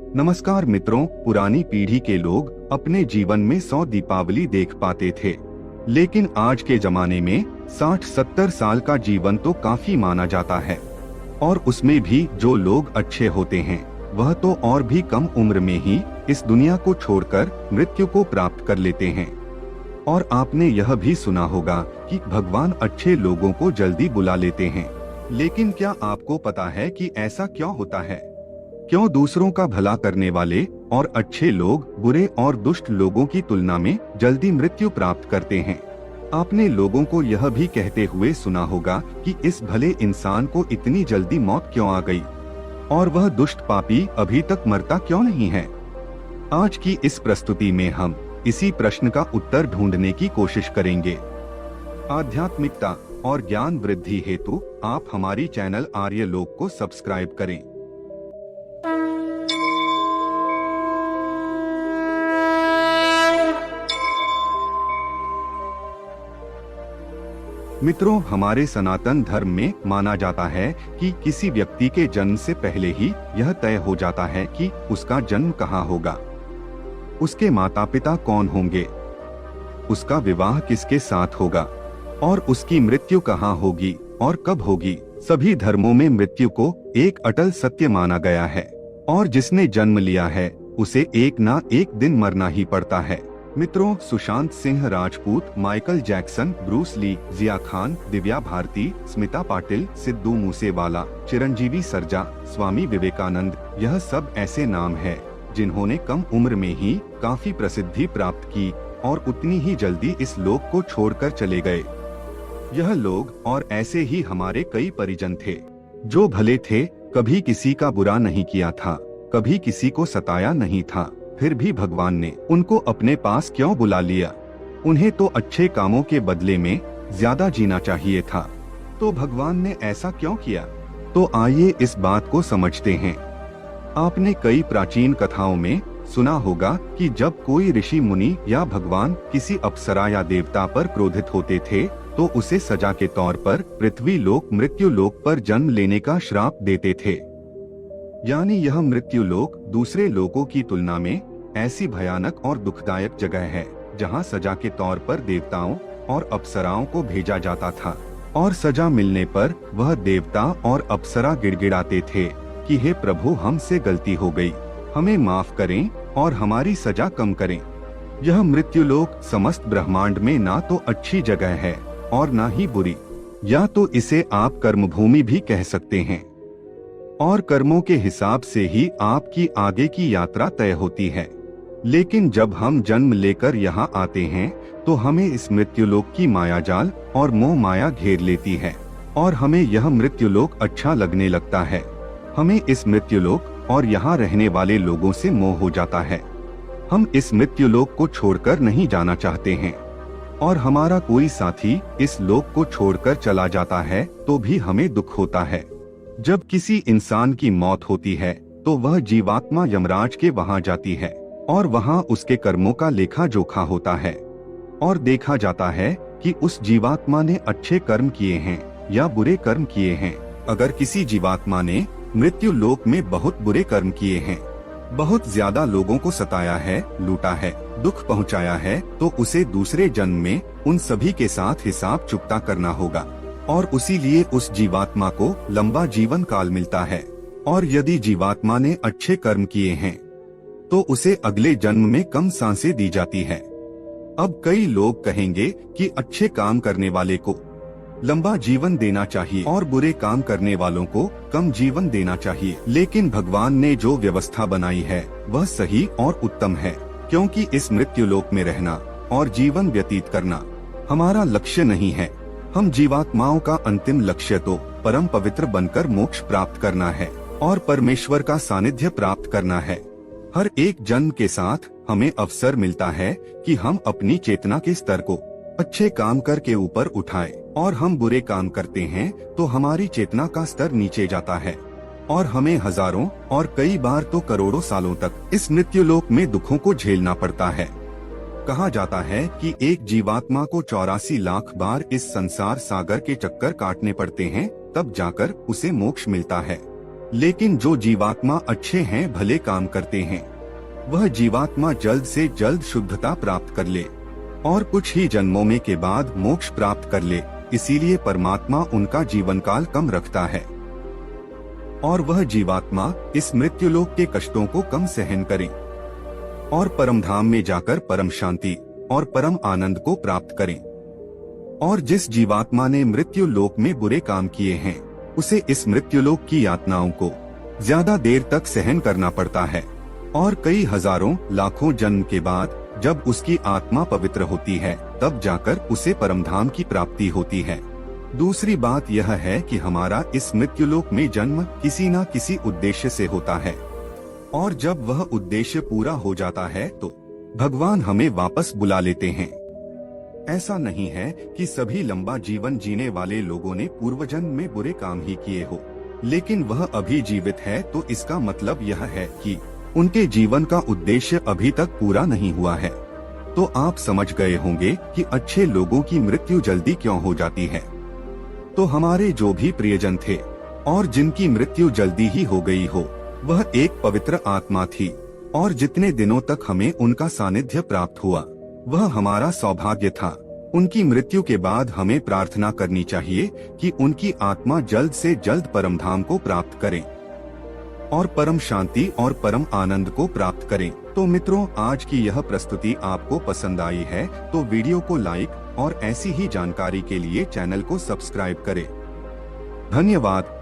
नमस्कार मित्रों, पुरानी पीढ़ी के लोग अपने जीवन में 100 दीपावली देख पाते थे, लेकिन आज के जमाने में 60-70 साल का जीवन तो काफी माना जाता है। और उसमें भी जो लोग अच्छे होते हैं वह तो और भी कम उम्र में ही इस दुनिया को छोड़कर मृत्यु को प्राप्त कर लेते हैं। और आपने यह भी सुना होगा कि भगवान अच्छे लोगों को जल्दी बुला लेते हैं, लेकिन क्या आपको पता है कि ऐसा क्यों होता है? क्यों दूसरों का भला करने वाले और अच्छे लोग बुरे और दुष्ट लोगों की तुलना में जल्दी मृत्यु प्राप्त करते हैं? आपने लोगों को यह भी कहते हुए सुना होगा कि इस भले इंसान को इतनी जल्दी मौत क्यों आ गई और वह दुष्ट पापी अभी तक मरता क्यों नहीं है। आज की इस प्रस्तुति में हम इसी प्रश्न का उत्तर ढूंढने की कोशिश करेंगे। आध्यात्मिकता और ज्ञान वृद्धि हेतु आप हमारी चैनल आर्य लोक को सब्सक्राइब करें। मित्रों, हमारे सनातन धर्म में माना जाता है कि किसी व्यक्ति के जन्म से पहले ही यह तय हो जाता है कि उसका जन्म कहाँ होगा, उसके माता पिता कौन होंगे, उसका विवाह किसके साथ होगा और उसकी मृत्यु कहाँ होगी और कब होगी। सभी धर्मों में मृत्यु को एक अटल सत्य माना गया है और जिसने जन्म लिया है उसे एक ना एक दिन मरना ही पड़ता है। मित्रों, Sushant Singh Rajput, Michael Jackson, Bruce Lee, Jiah Khan, Divya Bharti, Smita Patil, Sidhu Moosewala, Chiranjeevi Sarja, Swami Vivekananda, यह सब ऐसे नाम हैं जिन्होंने कम उम्र में ही काफी प्रसिद्धि प्राप्त की और उतनी ही जल्दी इस लोक को छोड़कर चले गए। यह लोग और ऐसे ही हमारे कई परिजन थे जो भले थे, कभी किसी का बुरा नहीं किया था, कभी किसी को सताया नहीं था, फिर भी भगवान ने उनको अपने पास क्यों बुला लिया? उन्हें तो अच्छे कामों के बदले में ज्यादा जीना चाहिए था, तो भगवान ने ऐसा क्यों किया? तो आइए इस बात को समझते हैं। आपने कई प्राचीन कथाओं में सुना होगा कि जब कोई ऋषि मुनि या भगवान किसी अप्सरा या देवता पर क्रोधित होते थे तो उसे सजा के तौर पर पृथ्वी लोक, मृत्यु लोक पर जन्म लेने का श्राप देते थे। यानी यह मृत्यु लोक दूसरे लोकों की तुलना में ऐसी भयानक और दुखदायक जगह है जहां सजा के तौर पर देवताओं और अप्सराओं को भेजा जाता था और सजा मिलने पर वह देवता और अप्सरा गिड़गिड़ाते थे कि हे प्रभु, हमसे गलती हो गई, हमें माफ करें और हमारी सजा कम करें। यह मृत्यु लोक समस्त ब्रह्मांड में ना तो अच्छी जगह है और ना ही बुरी, या तो इसे आप कर्मभूमि भी कह सकते हैं। और कर्मों के हिसाब से ही आपकी आगे की यात्रा तय होती है। लेकिन जब हम जन्म लेकर यहाँ आते हैं तो हमें इस मृत्युलोक की माया जाल और मोह माया घेर लेती है और हमें यह मृत्युलोक अच्छा लगने लगता है। हमें इस मृत्युलोक और यहाँ रहने वाले लोगों से मोह हो जाता है। हम इस मृत्युलोक को छोड़कर नहीं जाना चाहते हैं और हमारा कोई साथी इस लोक को छोड़कर चला जाता है तो भी हमें दुख होता है। जब किसी इंसान की मौत होती है तो वह जीवात्मा यमराज के वहां जाती है और वहां उसके कर्मों का लेखा जोखा होता है और देखा जाता है कि उस जीवात्मा ने अच्छे कर्म किए हैं या बुरे कर्म किए हैं। अगर किसी जीवात्मा ने मृत्यु लोक में बहुत बुरे कर्म किए हैं, बहुत ज्यादा लोगों को सताया है, लूटा है, दुख पहुंचाया है, तो उसे दूसरे जन्म में उन सभी के साथ हिसाब चुकता करना होगा और उसीलिए उस जीवात्मा को लंबा जीवन काल मिलता है। और यदि जीवात्मा ने अच्छे कर्म किए हैं तो उसे अगले जन्म में कम सांसें दी जाती है। अब कई लोग कहेंगे कि अच्छे काम करने वाले को लंबा जीवन देना चाहिए और बुरे काम करने वालों को कम जीवन देना चाहिए। लेकिन भगवान ने जो व्यवस्था बनाई है वह सही और उत्तम है, क्योंकि इस मृत्युलोक में रहना और जीवन व्यतीत करना हमारा लक्ष्य नहीं है। हम जीवात्माओं का अंतिम लक्ष्य तो परम पवित्र बनकर मोक्ष प्राप्त करना है और परमेश्वर का सानिध्य प्राप्त करना है। हर एक जन्म के साथ हमें अवसर मिलता है कि हम अपनी चेतना के स्तर को अच्छे काम करके ऊपर उठाएं और हम बुरे काम करते हैं तो हमारी चेतना का स्तर नीचे जाता है और हमें हजारों और कई बार तो करोड़ों सालों तक इस मृत्युलोक में दुखों को झेलना पड़ता है। कहा जाता है कि एक जीवात्मा को 84 लाख बार इस संसार सागर के चक्कर काटने पड़ते हैं, तब जाकर उसे मोक्ष मिलता है। लेकिन जो जीवात्मा अच्छे हैं, भले काम करते हैं, वह जीवात्मा जल्द से जल्द शुद्धता प्राप्त कर ले और कुछ ही जन्मों में के बाद मोक्ष प्राप्त कर ले। इसीलिए परमात्मा उनका जीवन काल कम रखता है और वह जीवात्मा इस मृत्युलोक के कष्टों को कम सहन करे और परम धाम में जाकर परम शांति और परम आनंद को प्राप्त करें। और जिस जीवात्मा ने मृत्यु लोक में बुरे काम किए हैं, उसे इस मृत्युलोक की यातनाओं को ज्यादा देर तक सहन करना पड़ता है और कई हजारों लाखों जन्म के बाद जब उसकी आत्मा पवित्र होती है, तब जाकर उसे परमधाम की प्राप्ति होती है। दूसरी बात यह है कि हमारा इस मृत्युलोक में जन्म किसी न किसी उद्देश्य से होता है और जब वह उद्देश्य पूरा हो जाता है तो भगवान हमें वापस बुला लेते हैं। ऐसा नहीं है कि सभी लंबा जीवन जीने वाले लोगों ने पूर्व जन्म में बुरे काम ही किए हो, लेकिन वह अभी जीवित है, तो इसका मतलब यह है कि उनके जीवन का उद्देश्य अभी तक पूरा नहीं हुआ है। तो आप समझ गए होंगे कि अच्छे लोगों की मृत्यु जल्दी क्यों हो जाती है। तो हमारे जो भी प्रियजन थे और जिनकी मृत्यु जल्दी ही हो गई हो, वह एक पवित्र आत्मा थी और जितने दिनों तक हमें उनका सानिध्य प्राप्त हुआ, वह हमारा सौभाग्य था। उनकी मृत्यु के बाद हमें प्रार्थना करनी चाहिए कि उनकी आत्मा जल्द से जल्द परमधाम को प्राप्त करे और परम शांति और परम आनंद को प्राप्त करें। तो मित्रों, आज की यह प्रस्तुति आपको पसंद आई है तो वीडियो को लाइक और ऐसी ही जानकारी के लिए चैनल को सब्सक्राइब करें। धन्यवाद।